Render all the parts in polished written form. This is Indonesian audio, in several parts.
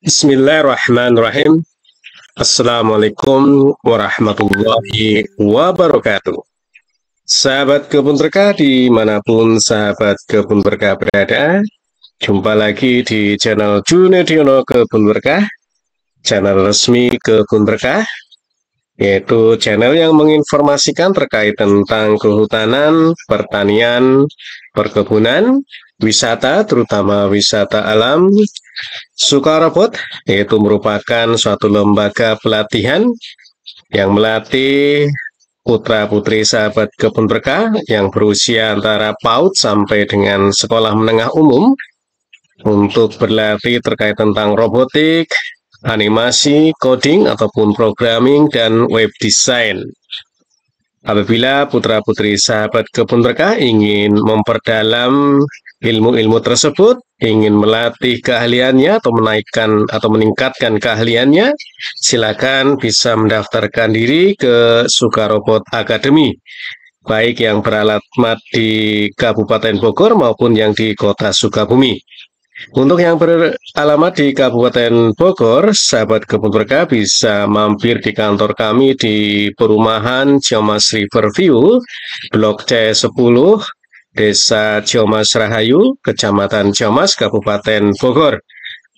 Bismillahirrahmanirrahim. Assalamualaikum warahmatullahi wabarakatuh. Sahabat kebun berkah dimanapun sahabat kebun berkah berada, jumpa lagi di channel Junediono Kebun Berkah, channel resmi kebun berkah, yaitu channel yang menginformasikan terkait tentang kehutanan, pertanian, perkebunan, wisata, terutama wisata alam. Sukarobot, yaitu merupakan suatu lembaga pelatihan yang melatih putra-putri sahabat kebun berkah yang berusia antara PAUD sampai dengan sekolah menengah umum untuk berlatih terkait tentang robotik, animasi, coding, ataupun programming, dan web design. Apabila putra-putri sahabat kebun berkah ingin memperdalam ilmu-ilmu tersebut, ingin melatih keahliannya atau menaikkan atau meningkatkan keahliannya, silakan bisa mendaftarkan diri ke Sukarobot Academy, baik yang beralamat di Kabupaten Bogor maupun yang di Kota Sukabumi. Untuk yang beralamat di Kabupaten Bogor, sahabat kebun berkah bisa mampir di kantor kami di perumahan Ciamas Riverview, Blok C10, Desa Ciamas Rahayu, Kecamatan Ciamas, Kabupaten Bogor.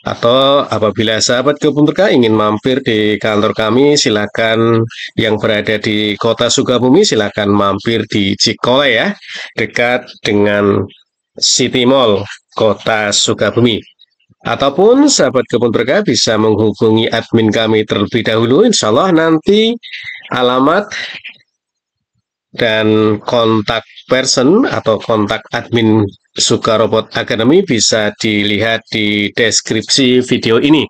Atau apabila sahabat kebun berkah ingin mampir di kantor kami, silakan yang berada di Kota Sukabumi, silakan mampir di Cikole ya, dekat dengan City Mall Kota Sukabumi. Ataupun sahabat kebun berkah bisa menghubungi admin kami terlebih dahulu. Insya Allah nanti alamat dan kontak person atau kontak admin Sukarobot Academy bisa dilihat di deskripsi video ini.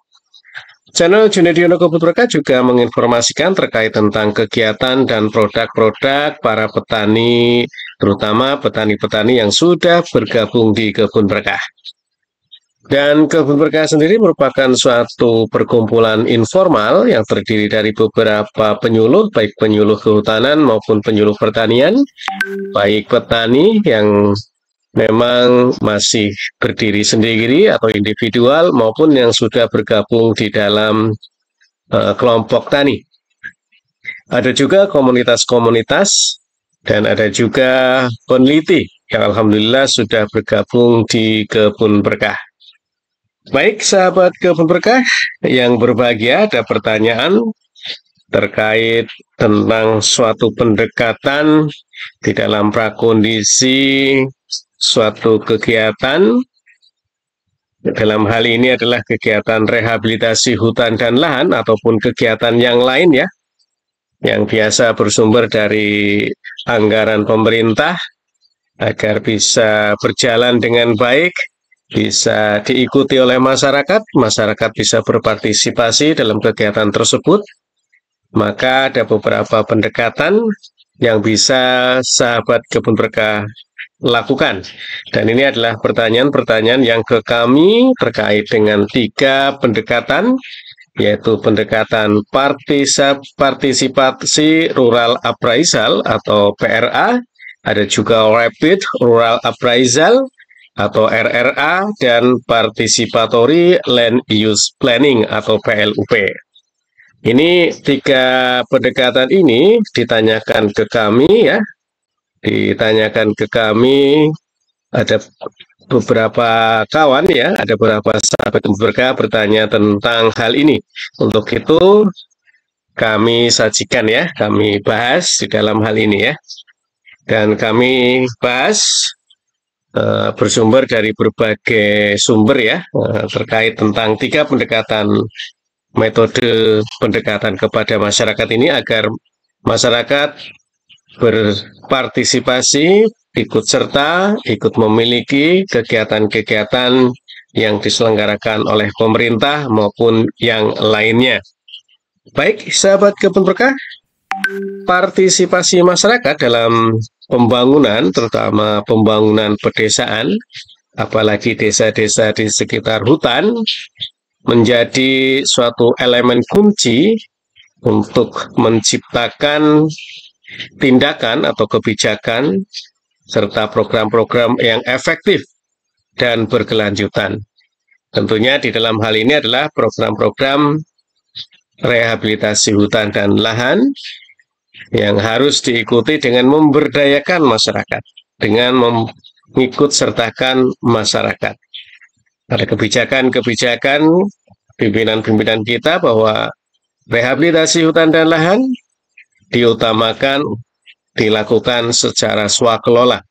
Channel Junediono Kebun Berkah juga menginformasikan terkait tentang kegiatan dan produk-produk para petani, terutama petani-petani yang sudah bergabung di Kebun Berkah. Dan Kebun Berkah sendiri merupakan suatu perkumpulan informal yang terdiri dari beberapa penyuluh, baik penyuluh kehutanan maupun penyuluh pertanian, baik petani yang memang masih berdiri sendiri atau individual maupun yang sudah bergabung di dalam kelompok tani. Ada juga komunitas-komunitas dan ada juga peneliti yang alhamdulillah sudah bergabung di Kebun Berkah. Baik sahabat kebun berkah yang berbahagia, ada pertanyaan terkait tentang suatu pendekatan di dalam prakondisi suatu kegiatan. Dalam hal ini adalah kegiatan rehabilitasi hutan dan lahan ataupun kegiatan yang lain ya, yang biasa bersumber dari anggaran pemerintah agar bisa berjalan dengan baik, bisa diikuti oleh masyarakat, masyarakat bisa berpartisipasi dalam kegiatan tersebut, maka ada beberapa pendekatan yang bisa sahabat kebun berkah lakukan. Dan ini adalah pertanyaan-pertanyaan yang ke kami terkait dengan 3 pendekatan, yaitu pendekatan partisipasi rural appraisal atau PRA, ada juga rapid rural appraisal atau RRA, dan participatory land use planning atau PLUP. Ini 3 pendekatan ini ditanyakan ke kami ya, ditanyakan ke kami, ada beberapa kawan ya, ada beberapa sahabat berkah bertanya tentang hal ini. Untuk itu kami sajikan ya, kami bahas di dalam hal ini ya, dan kami bahas bersumber dari berbagai sumber ya, terkait tentang 3 pendekatan metode pendekatan kepada masyarakat ini agar masyarakat berpartisipasi, ikut serta, ikut memiliki kegiatan-kegiatan yang diselenggarakan oleh pemerintah maupun yang lainnya. Baik, sahabat kebun berkah, partisipasi masyarakat dalam pembangunan, terutama pembangunan pedesaan, apalagi desa-desa di sekitar hutan, menjadi suatu elemen kunci untuk menciptakan tindakan atau kebijakan serta program-program yang efektif dan berkelanjutan. Tentunya di dalam hal ini adalah program-program rehabilitasi hutan dan lahan yang harus diikuti dengan memberdayakan masyarakat, dengan mengikut sertakan masyarakat. Ada kebijakan-kebijakan pimpinan-pimpinan kita bahwa rehabilitasi hutan dan lahan diutamakan dilakukan secara swakelola.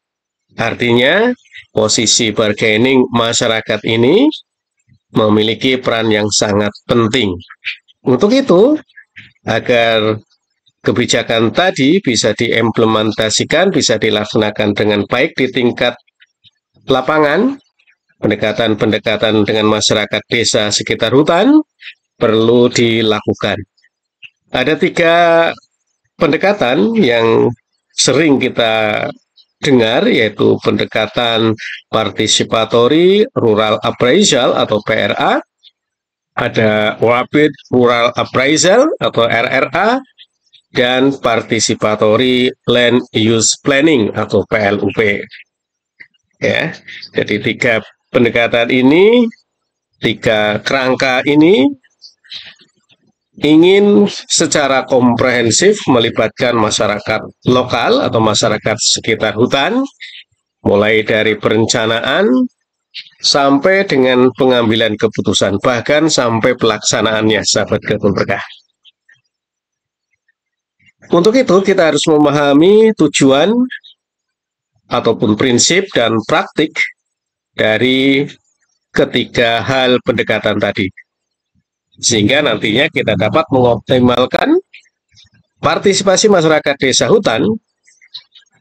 Artinya, posisi bargaining masyarakat ini memiliki peran yang sangat penting. Untuk itu, agar kebijakan tadi bisa diimplementasikan, bisa dilaksanakan dengan baik di tingkat lapangan, pendekatan-pendekatan dengan masyarakat desa sekitar hutan perlu dilakukan. Ada 3 pendekatan yang sering kita dengar, yaitu pendekatan participatory rural appraisal atau PRA, ada rapid rural appraisal atau RRA, dan participatory land use planning atau PLUP. Ya, jadi 3 pendekatan ini, 3 kerangka ini ingin secara komprehensif melibatkan masyarakat lokal atau masyarakat sekitar hutan, mulai dari perencanaan sampai dengan pengambilan keputusan, bahkan sampai pelaksanaannya, sahabat kebun berkah. Untuk itu kita harus memahami tujuan ataupun prinsip dan praktik dari ketiga hal pendekatan tadi, sehingga nantinya kita dapat mengoptimalkan partisipasi masyarakat desa hutan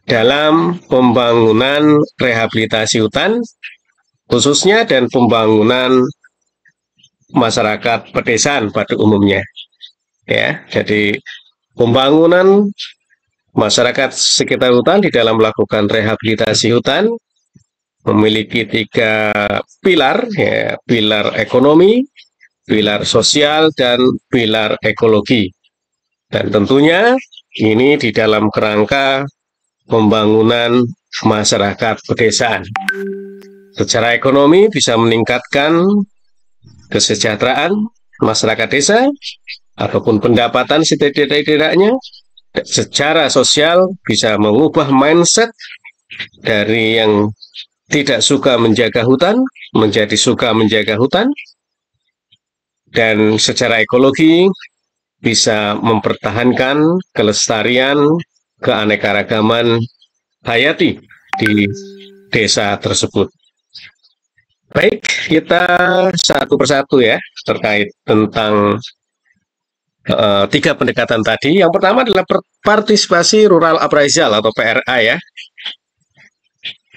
dalam pembangunan rehabilitasi hutan khususnya dan pembangunan masyarakat pedesaan pada umumnya. Ya, jadi pembangunan masyarakat sekitar hutan di dalam melakukan rehabilitasi hutan memiliki 3 pilar, ya, pilar ekonomi, pilar sosial, dan pilar ekologi. Dan tentunya ini di dalam kerangka pembangunan masyarakat pedesaan. Secara ekonomi bisa meningkatkan kesejahteraan masyarakat desa ataupun pendapatan setidak-tidaknya. Secara sosial bisa mengubah mindset dari yang tidak suka menjaga hutan menjadi suka menjaga hutan. Dan secara ekologi bisa mempertahankan kelestarian keanekaragaman hayati di desa tersebut. Baik, kita satu persatu ya terkait tentang 3 pendekatan tadi. Yang pertama adalah partisipasi rural appraisal atau PRA ya.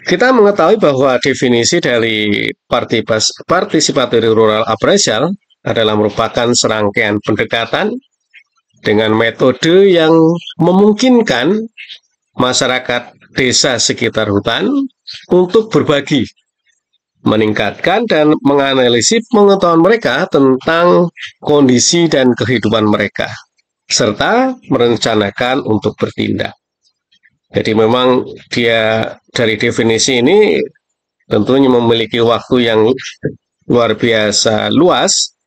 Kita mengetahui bahwa definisi dari participatory rural appraisal adalah merupakan serangkaian pendekatan dengan metode yang memungkinkan masyarakat desa sekitar hutan untuk berbagi, meningkatkan dan menganalisis pengetahuan mereka tentang kondisi dan kehidupan mereka, serta merencanakan untuk bertindak. Jadi memang dia dari definisi ini tentunya memiliki waktu yang luar biasa luas,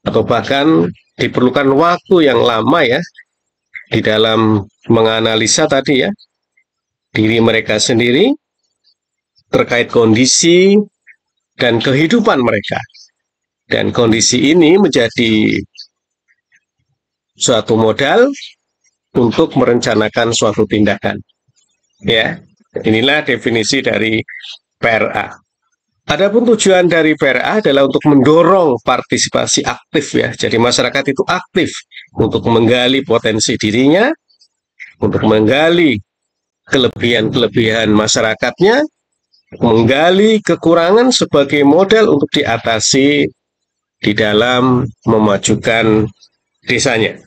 atau bahkan diperlukan waktu yang lama ya di dalam menganalisa tadi ya diri mereka sendiri terkait kondisi dan kehidupan mereka. Dan kondisi ini menjadi suatu modal untuk merencanakan suatu tindakan. Ya, inilah definisi dari PRA. Adapun tujuan dari PRA adalah untuk mendorong partisipasi aktif ya. Jadi masyarakat itu aktif untuk menggali potensi dirinya, untuk menggali kelebihan-kelebihan masyarakatnya, menggali kekurangan sebagai modal untuk diatasi di dalam memajukan desanya.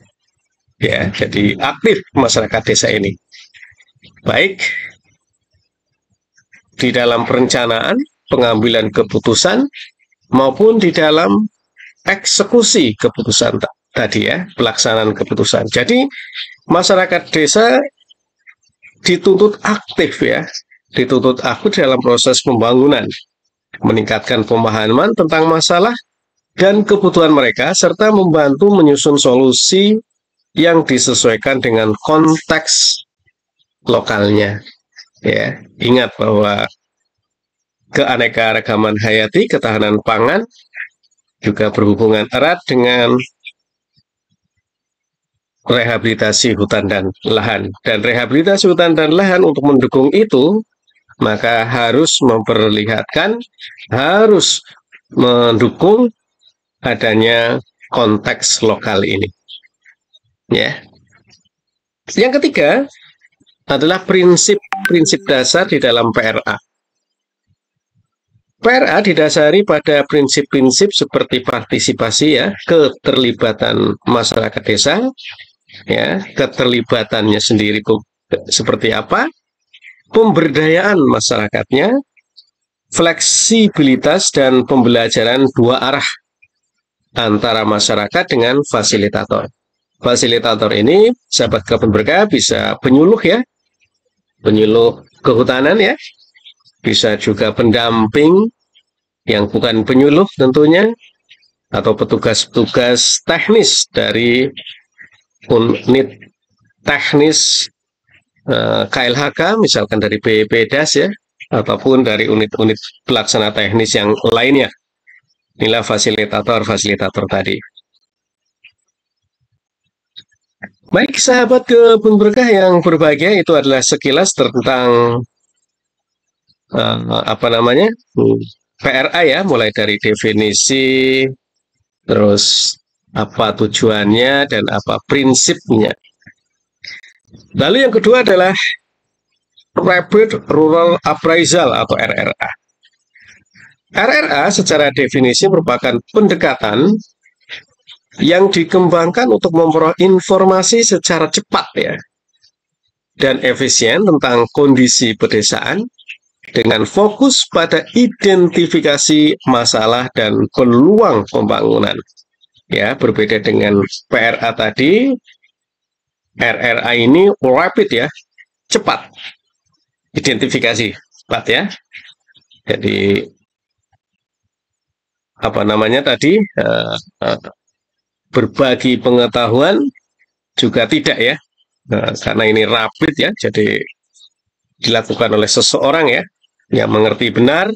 Ya, jadi aktif masyarakat desa ini. Baik di dalam perencanaan, pengambilan keputusan, maupun di dalam eksekusi keputusan tadi ya, pelaksanaan keputusan. Jadi masyarakat desa dituntut aktif ya, dituntut aktif dalam proses pembangunan. meningkatkan pemahaman tentang masalah dan kebutuhan mereka, serta membantu menyusun solusi yang disesuaikan dengan konteks lokalnya. Ya, ingat bahwa keanekaragaman hayati, ketahanan pangan juga berhubungan erat dengan rehabilitasi hutan dan lahan. Dan rehabilitasi hutan dan lahan untuk mendukung itu, maka harus memperlihatkan, harus mendukung adanya konteks lokal ini. Ya. Yang ketiga adalah prinsip-prinsip dasar di dalam PRA. PRA didasari pada prinsip-prinsip seperti partisipasi, ya, keterlibatan masyarakat desa, ya, keterlibatannya sendiri seperti apa, pemberdayaan masyarakatnya, fleksibilitas dan pembelajaran dua arah antara masyarakat dengan fasilitator. Fasilitator ini, sahabat kebun berkah, bisa penyuluh, ya, penyuluh kehutanan, ya, bisa juga pendamping yang bukan penyuluh tentunya, atau petugas-petugas teknis dari unit teknis KLHK, misalkan dari BPDAS, ya, ataupun dari unit-unit pelaksana teknis yang lainnya. Inilah fasilitator-fasilitator tadi. Baik, sahabat kebun berkah yang berbahagia, itu adalah sekilas tentang PRA, ya, mulai dari definisi, terus apa tujuannya dan apa prinsipnya. Lalu yang kedua adalah Rapid Rural Appraisal atau RRA. RRA secara definisi merupakan pendekatan yang dikembangkan untuk memperoleh informasi secara cepat, ya, dan efisien tentang kondisi pedesaan, dengan fokus pada identifikasi masalah dan peluang pembangunan. Ya, berbeda dengan PRA tadi, RRA ini rapid, ya, cepat, identifikasi cepat, ya. Jadi berbagi pengetahuan juga tidak, ya, karena ini rapid, ya, jadi dilakukan oleh seseorang, ya, yang mengerti benar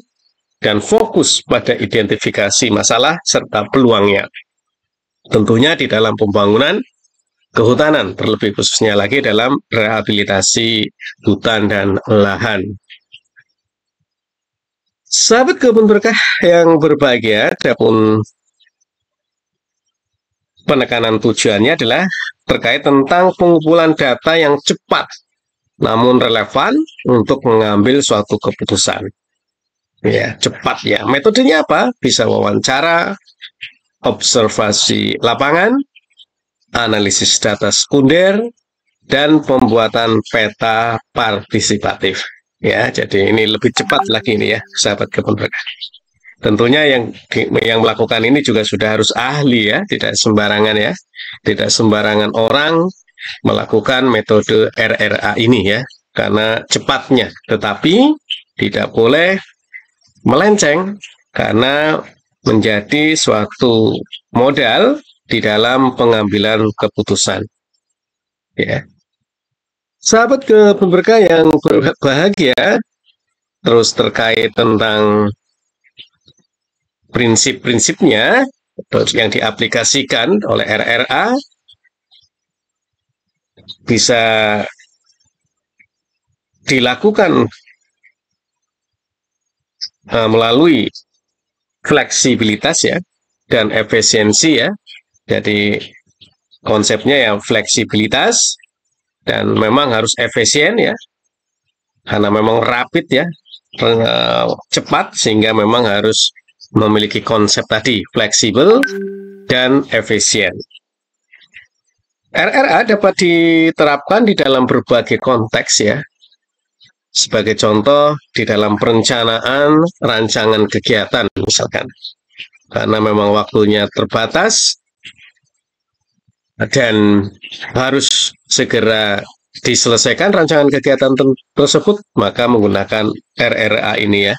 dan fokus pada identifikasi masalah serta peluangnya. Tentunya di dalam pembangunan kehutanan, terlebih khususnya lagi dalam rehabilitasi hutan dan lahan. Sahabat kebun berkah yang berbahagia, adapun penekanan tujuannya adalah terkait tentang pengumpulan data yang cepat namun relevan untuk mengambil suatu keputusan. Ya, cepat, ya. Metodenya apa? Bisa wawancara, observasi lapangan, analisis data sekunder, dan pembuatan peta partisipatif. Ya, jadi ini lebih cepat lagi ini, ya, sahabat kebun berkah. Tentunya yang melakukan ini juga sudah harus ahli, ya, tidak sembarangan, ya, tidak sembarangan orang melakukan metode RRA ini, ya, karena cepatnya, tetapi tidak boleh melenceng karena menjadi suatu modal di dalam pengambilan keputusan. Ya, sahabat kebun berkah yang berbahagia, terus terkait tentang prinsip-prinsipnya yang diaplikasikan oleh RRA, bisa dilakukan melalui fleksibilitas, ya, dan efisiensi, ya. Jadi konsepnya yang fleksibilitas dan memang harus efisien, ya, karena memang rapid, ya, cepat, sehingga memang harus memiliki konsep tadi fleksibel dan efisien. RRA dapat diterapkan di dalam berbagai konteks, ya. Sebagai contoh, di dalam perencanaan rancangan kegiatan, misalkan. Karena memang waktunya terbatas dan harus segera diselesaikan rancangan kegiatan tersebut, maka menggunakan RRA ini, ya.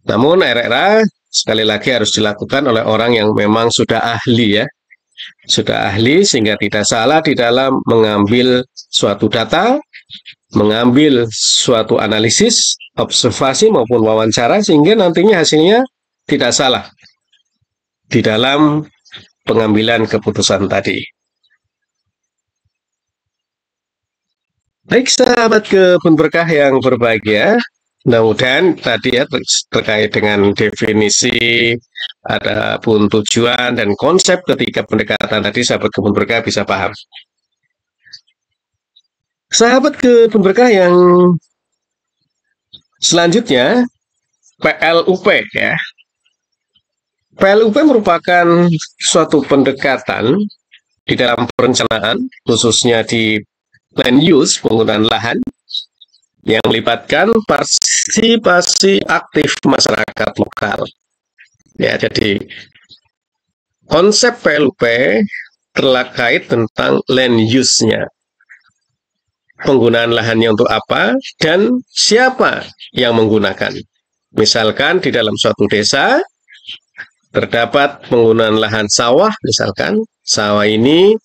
Namun RRA sekali lagi harus dilakukan oleh orang yang memang sudah ahli ya. Sudah ahli sehingga tidak salah di dalam mengambil suatu data, mengambil suatu analisis, observasi maupun wawancara sehingga nantinya hasilnya tidak salah di dalam pengambilan keputusan tadi. Baik sahabat kebun berkah yang berbahagia, mudah-mudahan tadi ya terkait dengan definisi, adapun tujuan dan konsep ketika pendekatan tadi sahabat kebun berkah bisa paham. Sahabat kebun berkah yang selanjutnya PLUP ya. PLUP merupakan suatu pendekatan di dalam perencanaan khususnya di land use, penggunaan lahan yang melibatkan partisipasi aktif masyarakat lokal. Ya, jadi konsep PLUP terkait tentang land use-nya. Penggunaan lahannya untuk apa dan siapa yang menggunakan. Misalkan di dalam suatu desa terdapat penggunaan lahan sawah, misalkan sawah ini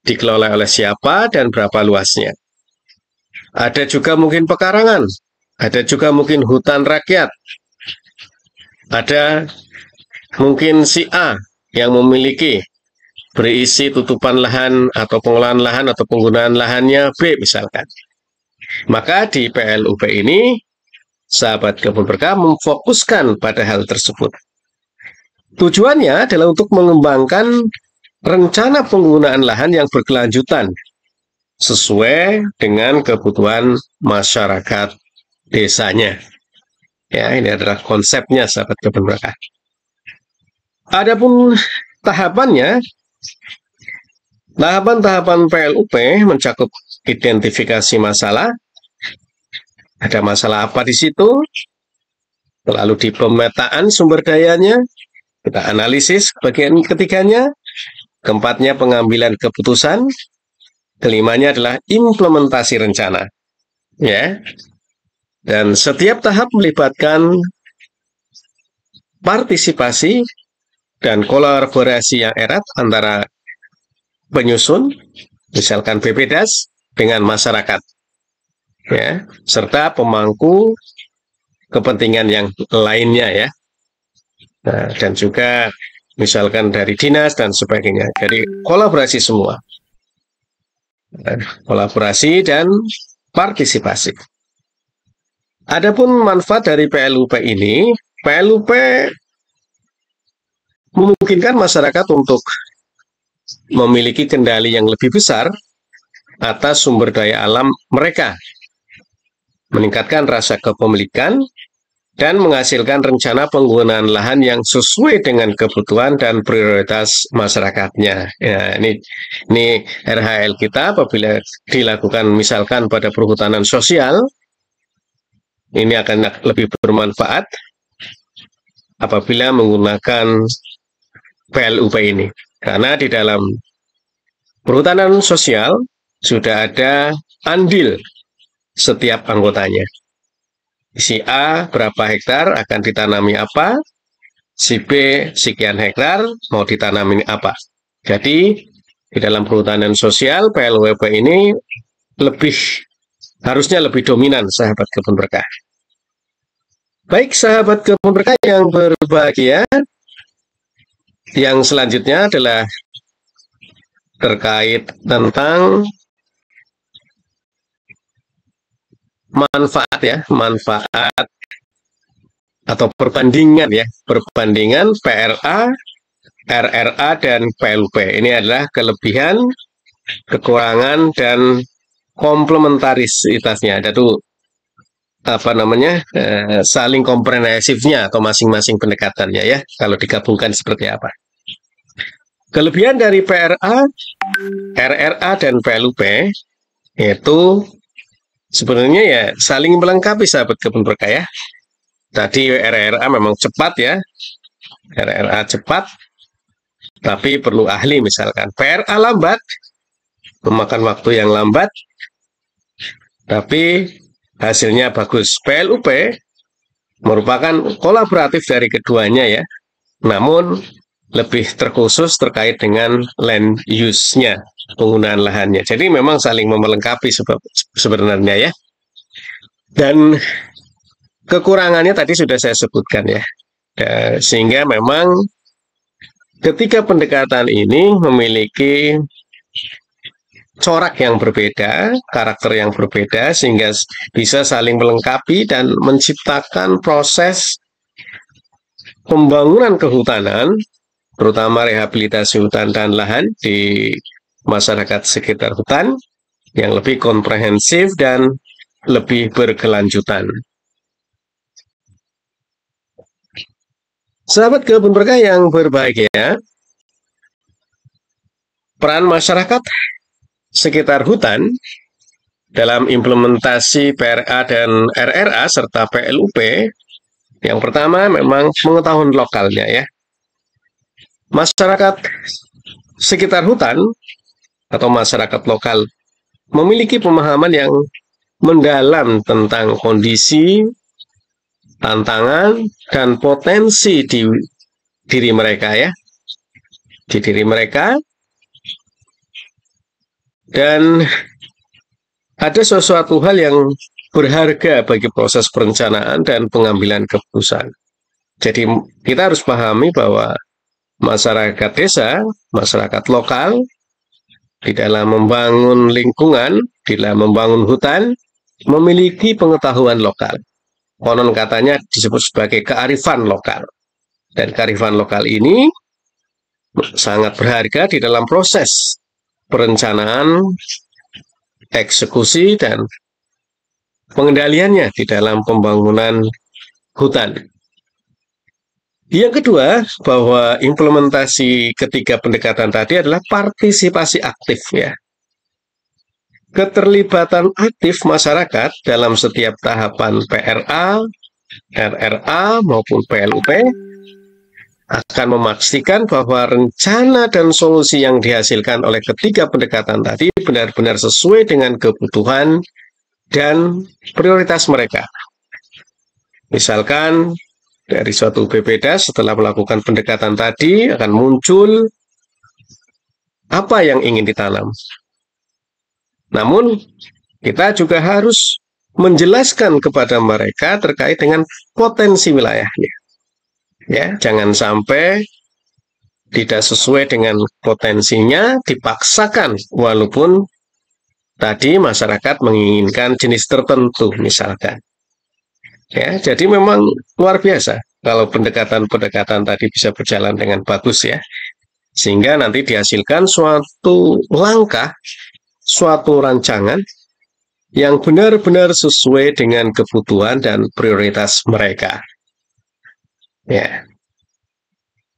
dikelola oleh siapa dan berapa luasnya. Ada juga mungkin pekarangan, ada juga mungkin hutan rakyat, ada mungkin si A yang memiliki berisi tutupan lahan atau pengelolaan lahan atau penggunaan lahannya B misalkan. Maka di PLUP ini sahabat kebun berkah memfokuskan pada hal tersebut. Tujuannya adalah untuk mengembangkan rencana penggunaan lahan yang berkelanjutan sesuai dengan kebutuhan masyarakat desanya. Ya, ini adalah konsepnya sahabat kebun berkah. Adapun tahapannya, tahapan-tahapan PLUP mencakup identifikasi masalah. Ada masalah apa di situ? Lalu di pemetaan sumber dayanya, kita analisis bagian ketiganya. Keempatnya pengambilan keputusan. Kelimanya adalah implementasi rencana. Ya. Dan setiap tahap melibatkan partisipasi dan kolaborasi yang erat antara penyusun, misalkan BPDAS, dengan masyarakat, ya, serta pemangku kepentingan yang lainnya ya. Nah, dan juga misalkan dari dinas dan sebagainya. Jadi kolaborasi semua. Kolaborasi dan partisipasi. Adapun manfaat dari PLUP ini, PLUP memungkinkan masyarakat untuk memiliki kendali yang lebih besar atas sumber daya alam mereka, meningkatkan rasa kepemilikan, dan menghasilkan rencana penggunaan lahan yang sesuai dengan kebutuhan dan prioritas masyarakatnya. Ya, ini RHL kita apabila dilakukan misalkan pada perhutanan sosial, ini akan lebih bermanfaat apabila menggunakan PLUP ini. Karena di dalam perhutanan sosial sudah ada andil setiap anggotanya. Si A berapa hektar akan ditanami apa, si B sekian hektar mau ditanami apa. Jadi di dalam perhutanan sosial PLUP ini harusnya lebih dominan sahabat kebun berkah. Baik sahabat kebun berkah yang berbahagia, yang selanjutnya adalah terkait tentang manfaat ya, manfaat atau perbandingan ya, perbandingan PRA, RRA dan PLUP. Ini adalah kelebihan, kekurangan dan komplementaritasnya. Ada tuh apa namanya, saling komprehensifnya atau masing-masing pendekatannya ya, kalau digabungkan seperti apa. Kelebihan dari PRA, RRA dan PLUP itu sebenarnya ya saling melengkapi sahabat kebun berkah ya. Tadi RRA memang cepat ya, RRA cepat, tapi perlu ahli misalkan. PRA lambat, memakan waktu yang lambat, tapi hasilnya bagus. PLUP merupakan kolaboratif dari keduanya ya, namun lebih terkhusus terkait dengan land use-nya, penggunaan lahannya. Jadi memang saling melengkapi sebenarnya ya. Dan kekurangannya tadi sudah saya sebutkan ya. Sehingga memang ketiga pendekatan ini memiliki corak yang berbeda, karakter yang berbeda, sehingga bisa saling melengkapi dan menciptakan proses pembangunan kehutanan, terutama rehabilitasi hutan dan lahan di masyarakat sekitar hutan yang lebih komprehensif dan lebih berkelanjutan. Sahabat kebun berkah yang berbahagia, peran masyarakat sekitar hutan dalam implementasi PRA dan RRA serta PLUP, yang pertama memang pengetahuan lokalnya ya. Masyarakat sekitar hutan atau masyarakat lokal memiliki pemahaman yang mendalam tentang kondisi, tantangan, dan potensi di diri mereka ya. Di diri mereka. Dan ada sesuatu hal yang berharga bagi proses perencanaan dan pengambilan keputusan. Jadi kita harus pahami bahwa masyarakat desa, masyarakat lokal, di dalam membangun lingkungan, di dalam membangun hutan, memiliki pengetahuan lokal. Konon katanya disebut sebagai kearifan lokal. Dan kearifan lokal ini sangat berharga di dalam proses perencanaan, eksekusi, dan pengendaliannya di dalam pembangunan hutan. Yang kedua, bahwa implementasi ketiga pendekatan tadi adalah partisipasi aktif ya. Keterlibatan aktif masyarakat dalam setiap tahapan PRA, RRA maupun PLUP akan memastikan bahwa rencana dan solusi yang dihasilkan oleh ketiga pendekatan tadi benar-benar sesuai dengan kebutuhan dan prioritas mereka. Misalkan dari suatu BPD setelah melakukan pendekatan tadi akan muncul apa yang ingin ditanam. Namun kita juga harus menjelaskan kepada mereka terkait dengan potensi wilayahnya. Ya, jangan sampai tidak sesuai dengan potensinya dipaksakan walaupun tadi masyarakat menginginkan jenis tertentu misalkan. Ya, jadi memang luar biasa kalau pendekatan-pendekatan tadi bisa berjalan dengan bagus ya. Sehingga nanti dihasilkan suatu langkah, suatu rancangan yang benar-benar sesuai dengan kebutuhan dan prioritas mereka. Ya.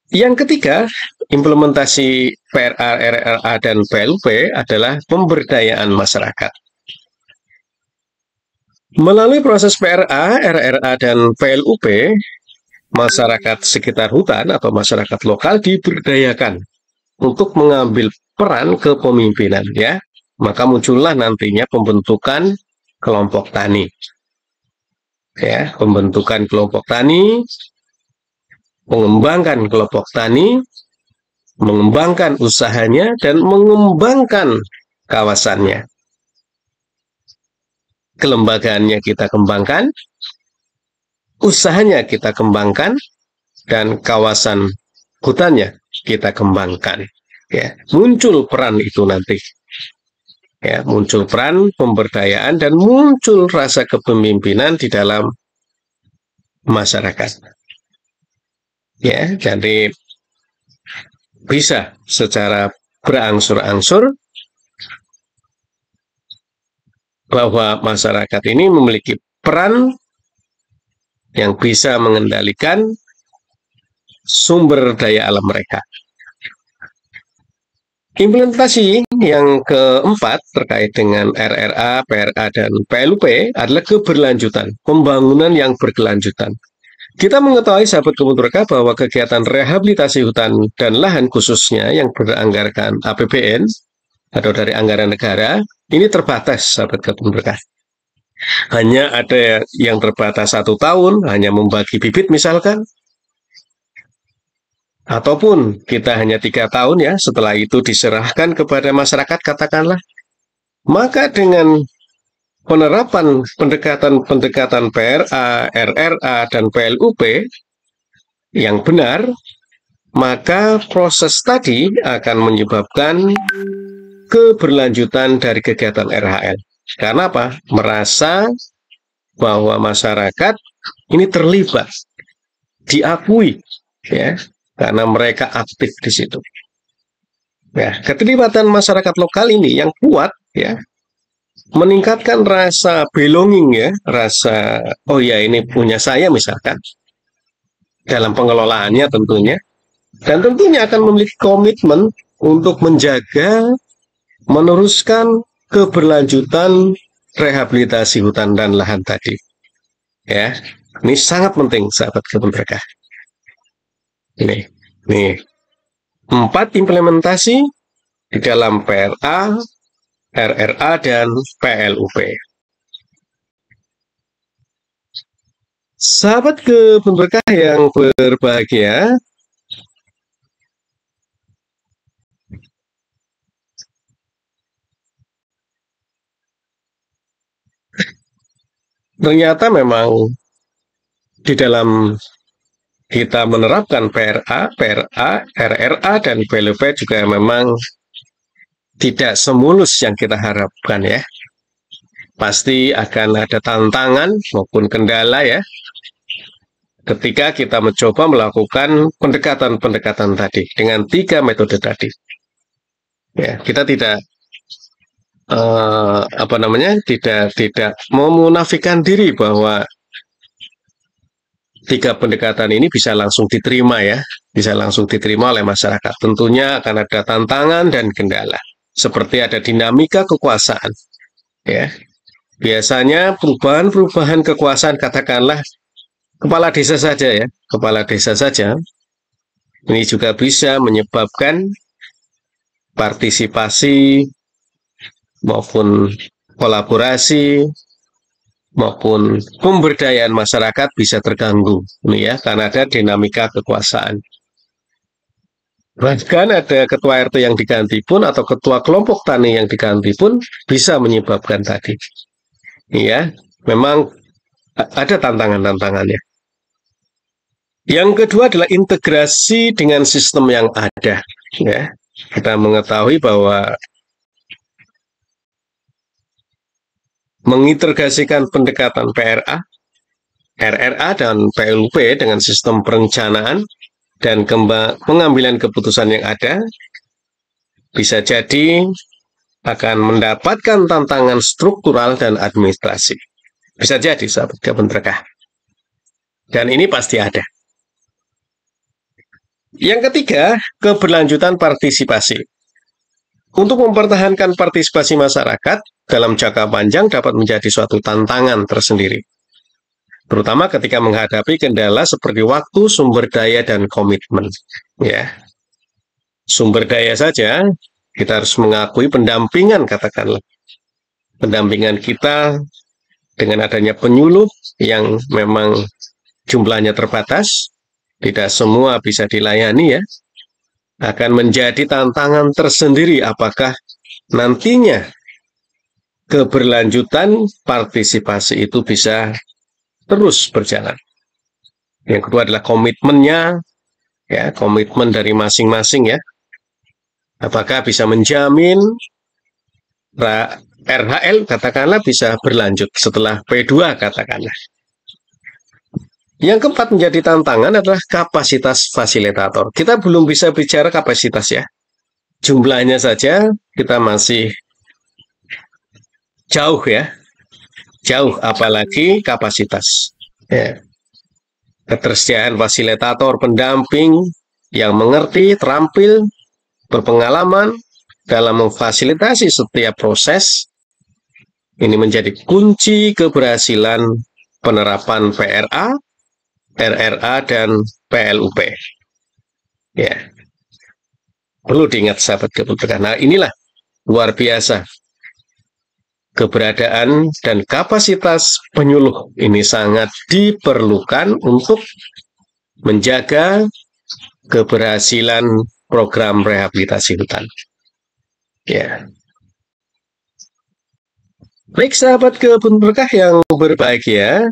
Yang ketiga, implementasi PRA, RRA, dan PLUP adalah pemberdayaan masyarakat. Melalui proses PRA, RRA, dan PLUP, masyarakat sekitar hutan atau masyarakat lokal diberdayakan untuk mengambil peran kepemimpinan ya. Maka muncullah nantinya pembentukan kelompok tani. Ya, pembentukan kelompok tani, mengembangkan kelompok tani, mengembangkan usahanya, dan mengembangkan kawasannya. Kelembagaannya kita kembangkan, usahanya kita kembangkan, dan kawasan hutannya kita kembangkan. Ya, muncul peran itu nanti. Ya, muncul peran pemberdayaan dan muncul rasa kepemimpinan di dalam masyarakat. Ya, jadi bisa secara berangsur-angsur bahwa masyarakat ini memiliki peran yang bisa mengendalikan sumber daya alam mereka. Implementasi yang keempat terkait dengan RRA, PRA, dan PLUP adalah keberlanjutan, pembangunan yang berkelanjutan. Kita mengetahui sahabat kebun berkah bahwa kegiatan rehabilitasi hutan dan lahan khususnya yang beranggarkan APBN atau dari anggaran negara, ini terbatas sahabat kebun berkah. Hanya ada yang terbatas 1 tahun, hanya membagi bibit misalkan, ataupun kita hanya 3 tahun ya, setelah itu diserahkan kepada masyarakat katakanlah, maka dengan penerapan pendekatan-pendekatan PRA, RRA, dan PLUP yang benar, maka proses tadi akan menyebabkan keberlanjutan dari kegiatan RHL. Karena apa? Merasa bahwa masyarakat ini terlibat, diakui, ya, karena mereka aktif di situ. Ya, keterlibatan masyarakat lokal ini yang kuat, ya, meningkatkan rasa belonging, ya, rasa oh ya ini punya saya misalkan dalam pengelolaannya tentunya, dan tentunya akan memiliki komitmen untuk menjaga, meneruskan keberlanjutan rehabilitasi hutan dan lahan tadi. Ya, ini sangat penting, sahabat kebun berkah. Ini 4 implementasi di dalam PRA, RRA, dan PLUP. Sahabat kebun berkah yang berbahagia, ternyata memang di dalam kita menerapkan PRA, RRA, dan PLUP juga memang tidak semulus yang kita harapkan ya. Pasti akan ada tantangan maupun kendala ya, ketika kita mencoba melakukan pendekatan-pendekatan tadi dengan 3 metode tadi. Ya, kita tidak tidak memunafikan diri bahwa 3 pendekatan ini bisa langsung diterima ya, bisa langsung diterima oleh masyarakat. Tentunya akan ada tantangan dan kendala, seperti ada dinamika kekuasaan. Ya, biasanya perubahan-perubahan kekuasaan, katakanlah kepala desa saja ya, kepala desa saja, ini juga bisa menyebabkan partisipasi maupun kolaborasi maupun pemberdayaan masyarakat bisa terganggu, ini ya, karena ada dinamika kekuasaan. Bahkan ada ketua RT yang diganti pun atau ketua kelompok tani yang diganti pun bisa menyebabkan tadi. Ya, memang ada tantangan-tantangannya. Yang kedua adalah integrasi dengan sistem yang ada. Ya, kita mengetahui bahwa mengintegrasikan pendekatan PRA, RRA, dan PLUP dengan sistem perencanaan dan pengambilan keputusan yang ada, bisa jadi akan mendapatkan tantangan struktural dan administrasi. Bisa jadi, sahabat kebun berkah. Dan ini pasti ada. Yang ketiga, keberlanjutan partisipasi. Untuk mempertahankan partisipasi masyarakat dalam jangka panjang dapat menjadi suatu tantangan tersendiri, terutama ketika menghadapi kendala seperti waktu, sumber daya, dan komitmen. Ya, sumber daya saja kita harus mengakui pendampingan, katakanlah pendampingan kita dengan adanya penyuluh yang memang jumlahnya terbatas, tidak semua bisa dilayani ya, akan menjadi tantangan tersendiri apakah nantinya keberlanjutan partisipasi itu bisa terus berjalan. Yang kedua adalah komitmennya, ya, komitmen dari masing-masing ya. Apakah bisa menjamin RHL katakanlah bisa berlanjut setelah P2 katakanlah. Yang keempat menjadi tantangan adalah kapasitas fasilitator. Kita belum bisa bicara kapasitas ya. Jumlahnya saja kita masih jauh ya. Jauh, apalagi kapasitas. Ya. Ketersediaan fasilitator, pendamping yang mengerti, terampil, berpengalaman dalam memfasilitasi setiap proses, ini menjadi kunci keberhasilan penerapan PRA, RRA, dan PLUP. Ya, perlu diingat sahabat kebun berkah. Nah, inilah luar biasa keberadaan dan kapasitas penyuluh ini sangat diperlukan untuk menjaga keberhasilan program rehabilitasi hutan. Ya. Baik sahabat kebun berkah yang berbahagia,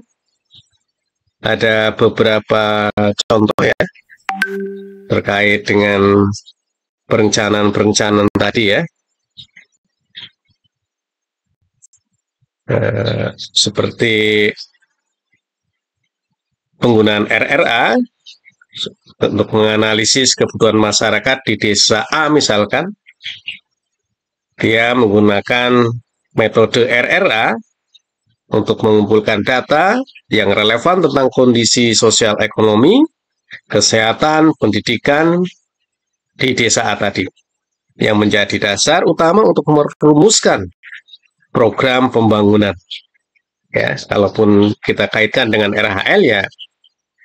ada beberapa contoh ya terkait dengan perencanaan-perencanaan tadi ya. Seperti penggunaan RRA untuk menganalisis kebutuhan masyarakat di desa A misalkan, dia menggunakan metode RRA untuk mengumpulkan data yang relevan tentang kondisi sosial ekonomi, kesehatan, pendidikan di desa A tadi, yang menjadi dasar utama untuk merumuskan program pembangunan. Ya, kalaupun kita kaitkan dengan RHL ya,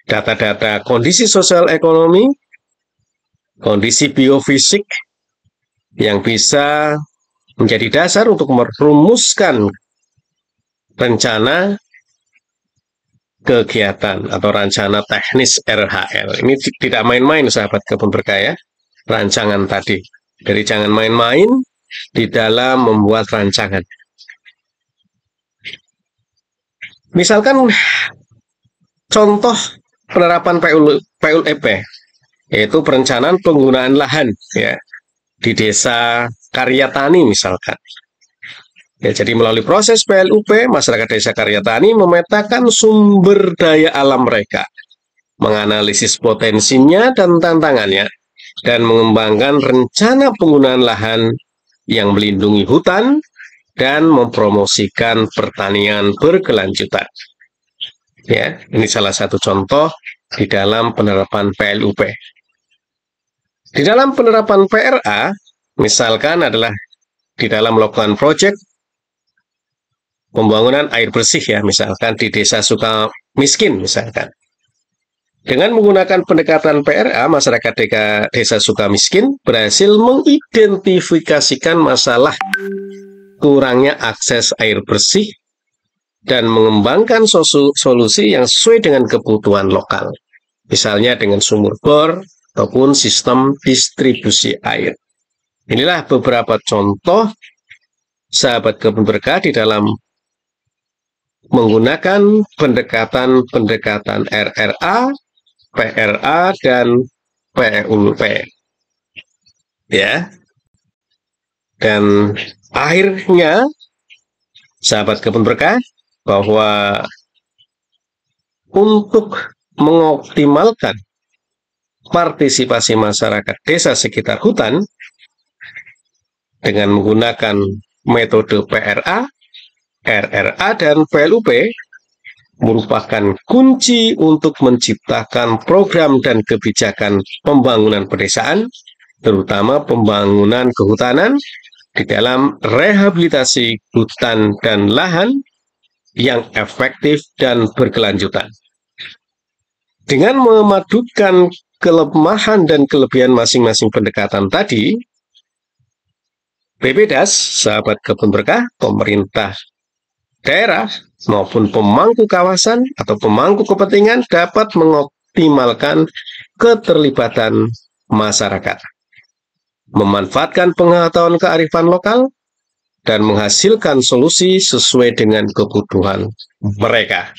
data-data kondisi sosial ekonomi, kondisi biofisik yang bisa menjadi dasar untuk merumuskan rencana kegiatan atau rencana teknis RHL. Ini tidak main-main sahabat kebun berkah ya, rancangan tadi. Jadi jangan main-main di dalam membuat rancangan. Misalkan contoh penerapan PULEP, yaitu perencanaan penggunaan lahan ya di desa Karya Tani misalkan. Ya, jadi melalui proses PLUP, masyarakat desa Karya Tani memetakan sumber daya alam mereka, menganalisis potensinya dan tantangannya, dan mengembangkan rencana penggunaan lahan yang melindungi hutan dan mempromosikan pertanian berkelanjutan. Ya, ini salah satu contoh di dalam penerapan PLUP. Di dalam penerapan PRA, misalkan adalah di dalam melakukan proyek pembangunan air bersih ya, misalkan di desa Sukamiskin misalkan. Dengan menggunakan pendekatan PRA, masyarakat desa Sukamiskin berhasil mengidentifikasikan masalah kurangnya akses air bersih dan mengembangkan solusi yang sesuai dengan kebutuhan lokal. Misalnya dengan sumur bor ataupun sistem distribusi air. Inilah beberapa contoh sahabat kebun berkah di dalam menggunakan pendekatan RRA, PRA, dan PULP. Ya. Dan akhirnya, sahabat kebun berkah, bahwa untuk mengoptimalkan partisipasi masyarakat desa sekitar hutan dengan menggunakan metode PRA, RRA, dan PLUP merupakan kunci untuk menciptakan program dan kebijakan pembangunan pedesaan, terutama pembangunan kehutanan di dalam rehabilitasi hutan dan lahan yang efektif dan berkelanjutan. Dengan memadukan kelemahan dan kelebihan masing-masing pendekatan tadi, BPDAS, sahabat kebun berkah, pemerintah daerah maupun pemangku kawasan atau pemangku kepentingan dapat mengoptimalkan keterlibatan masyarakat, memanfaatkan pengetahuan kearifan lokal, dan menghasilkan solusi sesuai dengan kebutuhan mereka.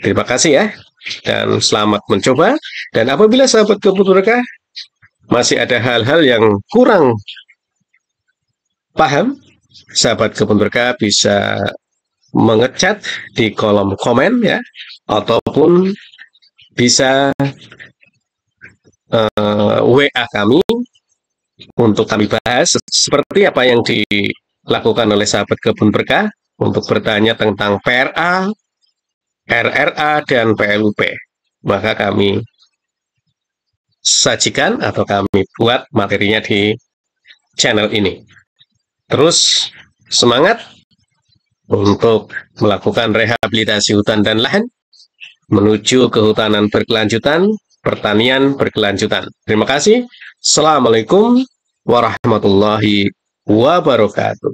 Terima kasih ya, dan selamat mencoba. Dan apabila sahabat kebun berkah masih ada hal-hal yang kurang paham, sahabat kebun berkah bisa mengechat di kolom komen ya, ataupun bisa WA kami untuk kami bahas seperti apa yang dilakukan oleh sahabat kebun berkah untuk bertanya tentang PRA, RRA, dan PLUP. Maka kami sajikan atau kami buat materinya di channel ini. Terus semangat untuk melakukan rehabilitasi hutan dan lahan menuju kehutanan berkelanjutan, pertanian berkelanjutan. Terima kasih. Assalamualaikum warahmatullahi wabarakatuh.